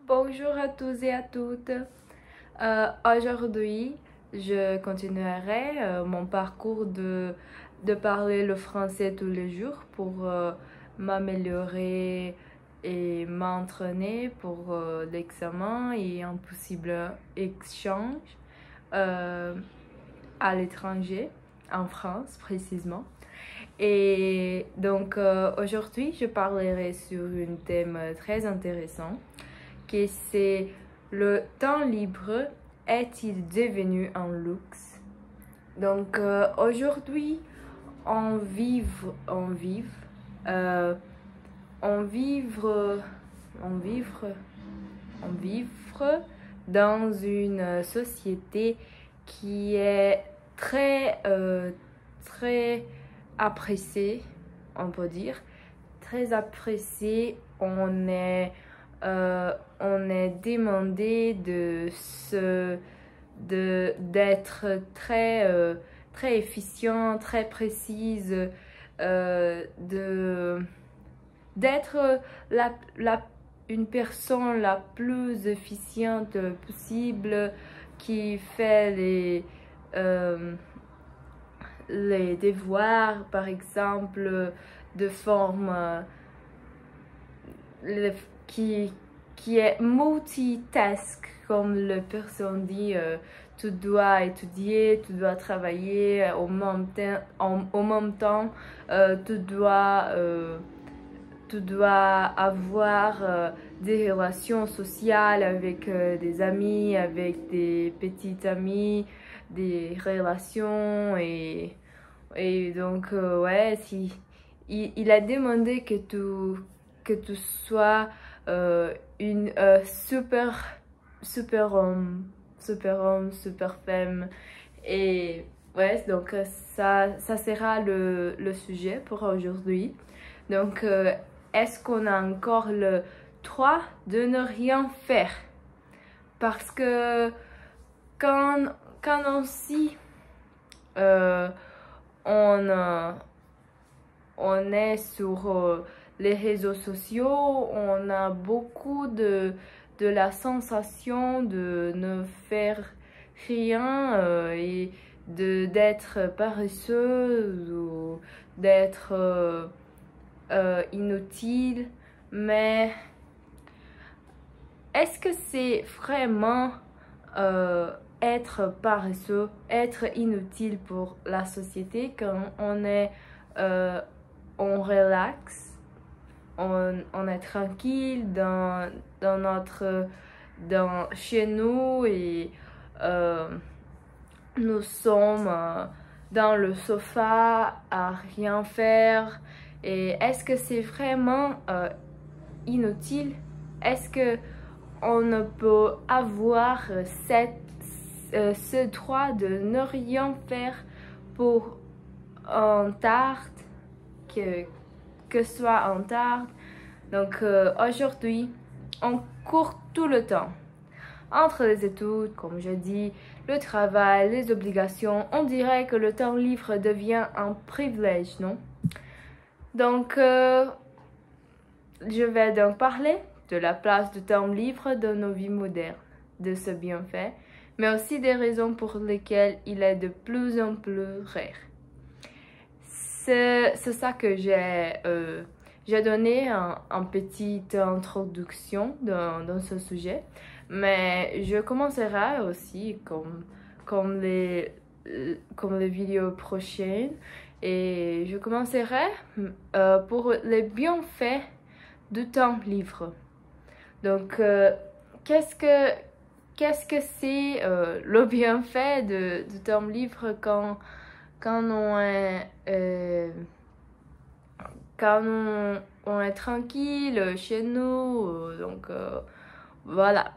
Bonjour à tous et à toutes. Aujourd'hui, je continuerai mon parcours de parler le français tous les jours pour m'améliorer et m'entraîner pour l'examen et un possible échange euh, à l'étranger, en France précisément. Et donc aujourd'hui, je parlerai sur un thème très intéressant que c'est le temps libre est-il devenu un luxe? Donc aujourd'hui, euh, on vivre, on vivre dans une société qui est très appréciée, on peut dire, très appréciée. On est demandé d'être très efficient, très précise, d'être une personne la plus efficiente possible qui fait les devoirs, par exemple, de forme qui, qui est multitask, comme la personne dit, tu dois étudier, tu dois travailler au même temps, tu dois avoir des relations sociales avec des amis, avec des petites amies, des relations et donc ouais, si il a demandé que tu sois une super homme, super femme. Et ouais, donc ça sera le sujet pour aujourd'hui. Donc, est-ce qu'on a encore le droit de ne rien faire? Parce que quand aussi euh, on, euh, on est sur les réseaux sociaux, on a beaucoup de la sensation de ne faire rien et d'être paresseux ou d'être inutile. Mais est-ce que c'est vraiment être paresseux, être inutile pour la société quand on relaxe, on est tranquille chez nous et nous sommes dans le sofa à rien faire. Et est-ce que c'est vraiment inutile? Est-ce que on ne peut avoir ce droit de ne rien faire pour un tarte, que ce soit un tarte? Donc aujourd'hui, on court tout le temps. Entre les études, comme je dis, le travail, les obligations, on dirait que le temps libre devient un privilège, non? Donc, je vais donc parler de la place du temps libre dans nos vies modernes, de ce bienfait, mais aussi des raisons pour lesquelles il est de plus en plus rare. C'est ça que j'ai donné en petite introduction dans ce sujet, mais je commencerai aussi comme les vidéos prochaines et je commencerai pour les bienfaits du temps libre. Donc, qu'est-ce que c'est le bienfait du temps libre quand on est tranquille chez nous? Donc, voilà.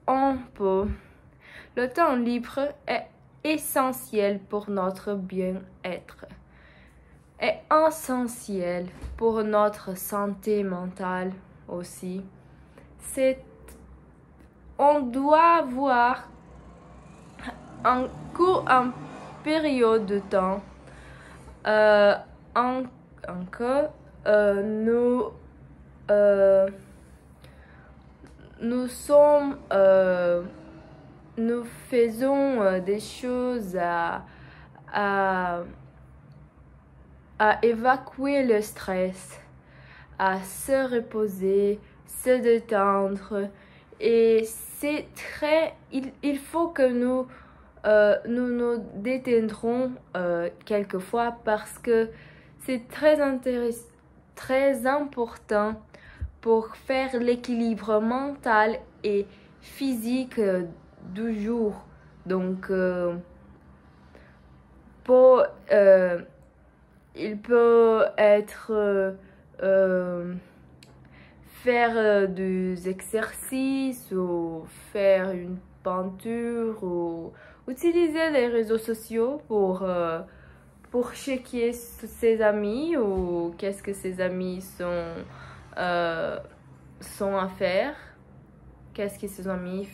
On peut. Le temps libre est essentiel pour notre bien-être, est essentiel pour notre santé mentale aussi. On doit avoir un période de temps en que nous nous sommes, nous faisons des choses à, à évacuer le stress, à se reposer, se détendre. Et c'est très... Il faut que nous nous détendrons quelquefois parce que c'est très important pour faire l'équilibre mental et physique du jour. Donc, il peut être faire des exercices ou faire une peinture ou utiliser les réseaux sociaux pour checker ses amis ou qu'est-ce que ses amis sont à faire, qu'est-ce que ses amis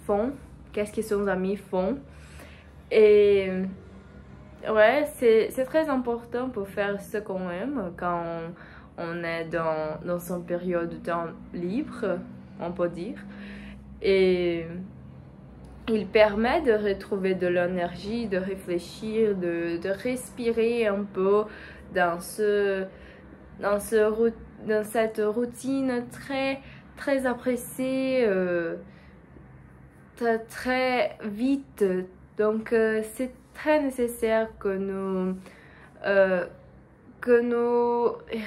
font, qu'est-ce que ses amis font. Et ouais, c'est très important pour faire ce qu'on aime quand on est dans son période de temps libre, on peut dire. Et il permet de retrouver de l'énergie, de réfléchir, de respirer un peu dans cette routine très appréciée, très vite. Donc c'est très nécessaire que nous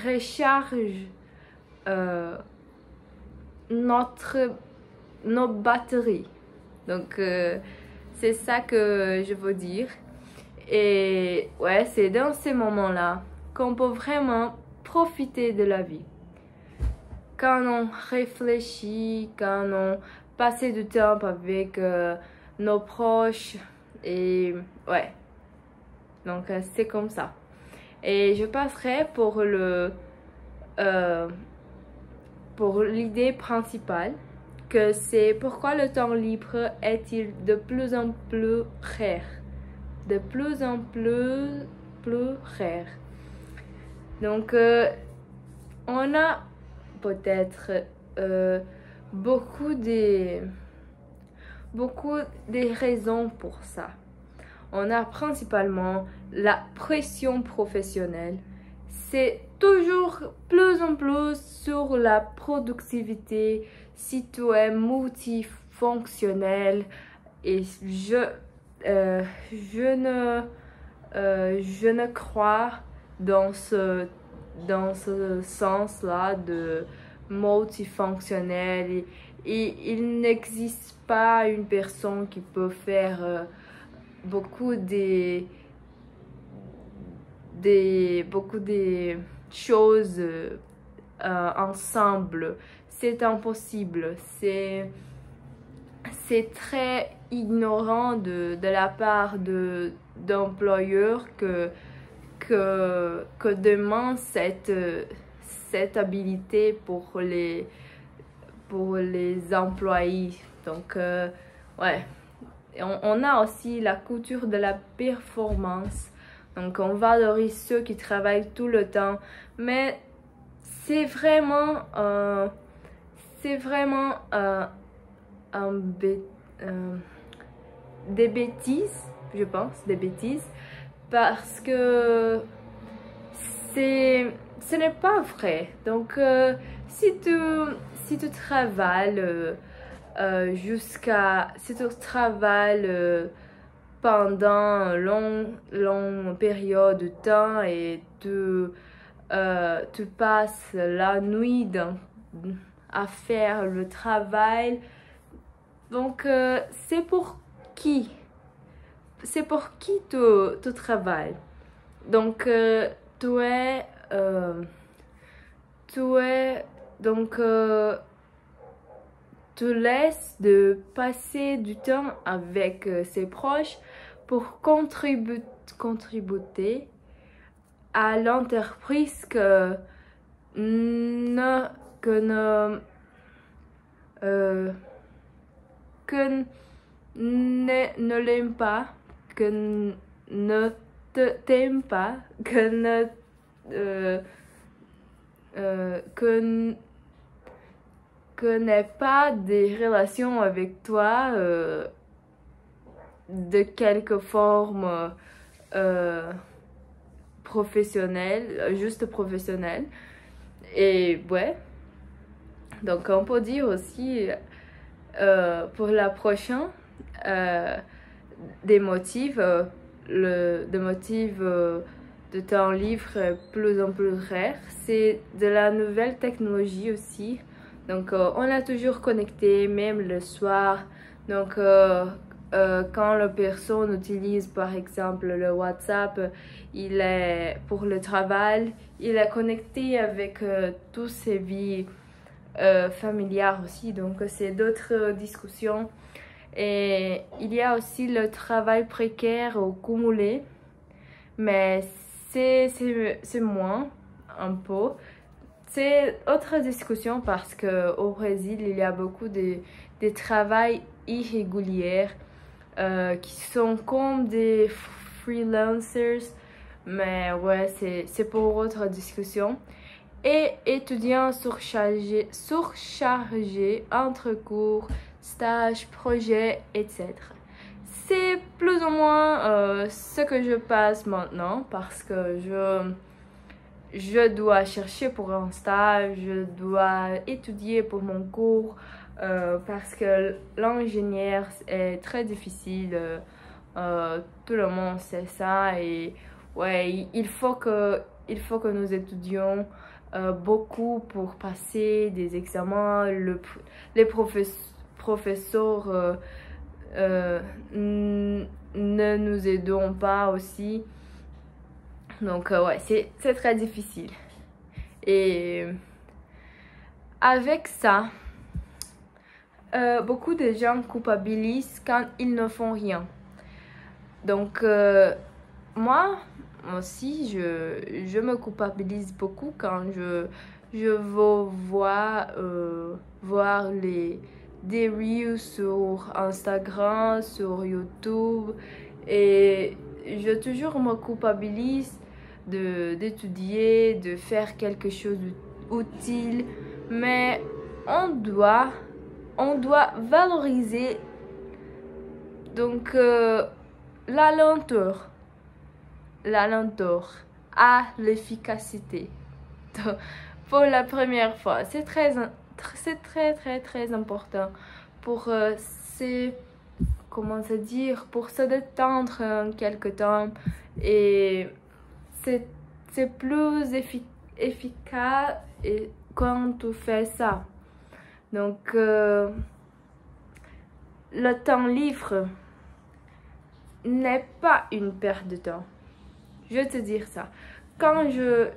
recharge nos batteries. Donc c'est ça que je veux dire. Et ouais, c'est dans ces moments-là qu'on peut vraiment profiter de la vie. Quand on réfléchit, quand on passe du temps avec nos proches. Et ouais, donc c'est comme ça. Et je passerai pour l'idée principale, que c'est pourquoi le temps libre est-il de plus en plus rare. De plus en plus rare. Donc, on a peut-être beaucoup de raisons pour ça. On a principalement la pression professionnelle. C'est toujours plus en plus sur la productivité si tu es multifonctionnel. Et je ne crois dans ce sens-là de multifonctionnel. Et il n'existe pas une personne qui peut faire beaucoup de choses ensemble. C'est impossible. C'est très ignorant de la part d'employeurs que demande cette habilité pour les employés. Donc ouais, on a aussi la culture de la performance. Donc on valorise ceux qui travaillent tout le temps, mais c'est vraiment des bêtises, je pense, parce que ce n'est pas vrai. Donc si tu travailles si tu travailles pendant une longue période de temps et tu passes la nuit à faire le travail, donc c'est pour qui? C'est pour qui tu travailles? Donc tu laisses de passer du temps avec ses proches pour contribuer à l'entreprise que ne l'aime pas, que ne t'aime pas, que connais pas des relations avec toi de quelque forme professionnelle, juste professionnelle. Et ouais, donc on peut dire aussi pour la prochaine des motifs, des motifs de temps libre est plus en plus rare. C'est de la nouvelle technologie aussi. Donc on est toujours connecté, même le soir. Donc quand la personne utilise par exemple le WhatsApp, il est pour le travail, il est connecté avec toutes ses vies familiales aussi. Donc c'est d'autres discussions. Et il y a aussi le travail précaire ou cumulé, mais c'est moins un peu. C'est autre discussion parce qu'au Brésil, il y a beaucoup de travail irréguliers qui sont comme des freelancers, mais ouais, c'est pour autre discussion. Et étudiants surchargés entre cours, stages, projets, etc. C'est plus ou moins ce que je passe maintenant parce que je dois chercher pour un stage, je dois étudier pour mon cours parce que l'ingénieur est très difficile. Tout le monde sait ça et ouais, il faut que nous étudions beaucoup pour passer des examens. Les professeurs ne nous aidons pas aussi. Donc ouais, c'est très difficile. Et avec ça, beaucoup de gens culpabilisent quand ils ne font rien. Donc moi aussi, je me culpabilise beaucoup quand je veux voir des reels sur Instagram, sur YouTube. Et je toujours me culpabilise d'étudier, de faire quelque chose d'utile. Mais on doit valoriser donc la lenteur à l'efficacité. Pour la première fois, c'est très important pour comment se dire, pour se détendre en quelque temps, et c'est plus efficace et quand tu fais ça. Donc le temps libre n'est pas une perte de temps. Je vais te dire ça. Quand je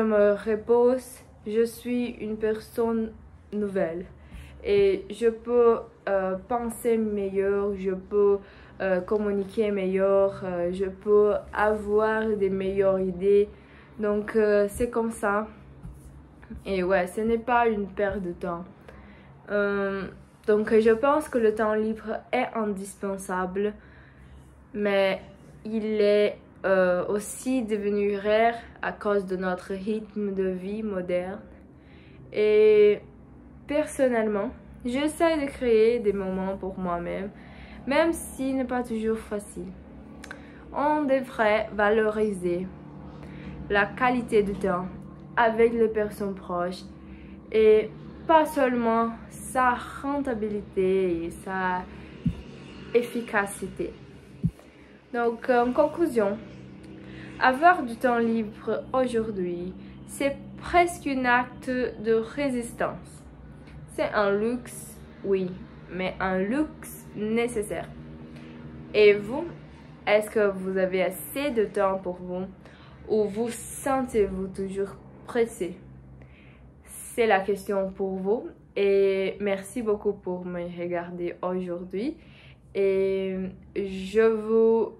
me repose, je suis une personne nouvelle et je peux penser meilleur, je peux communiquer meilleur, je peux avoir des meilleures idées. Donc c'est comme ça. Et ouais, ce n'est pas une perte de temps. Donc je pense que le temps libre est indispensable, mais il est aussi devenu rare à cause de notre rythme de vie moderne. Et personnellement, j'essaie de créer des moments pour moi-même, même si ce n'est pas toujours facile. On devrait valoriser la qualité du temps avec les personnes proches et pas seulement sa rentabilité et sa efficacité. Donc, en conclusion, avoir du temps libre aujourd'hui, c'est presque un acte de résistance. C'est un luxe, oui, mais un luxe nécessaire. Et vous, est-ce que vous avez assez de temps pour vous ou vous sentez-vous toujours pressé? C'est la question pour vous et merci beaucoup pour me regarder aujourd'hui et je vous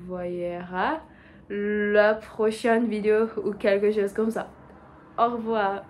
verrai la prochaine vidéo ou quelque chose comme ça. Au revoir.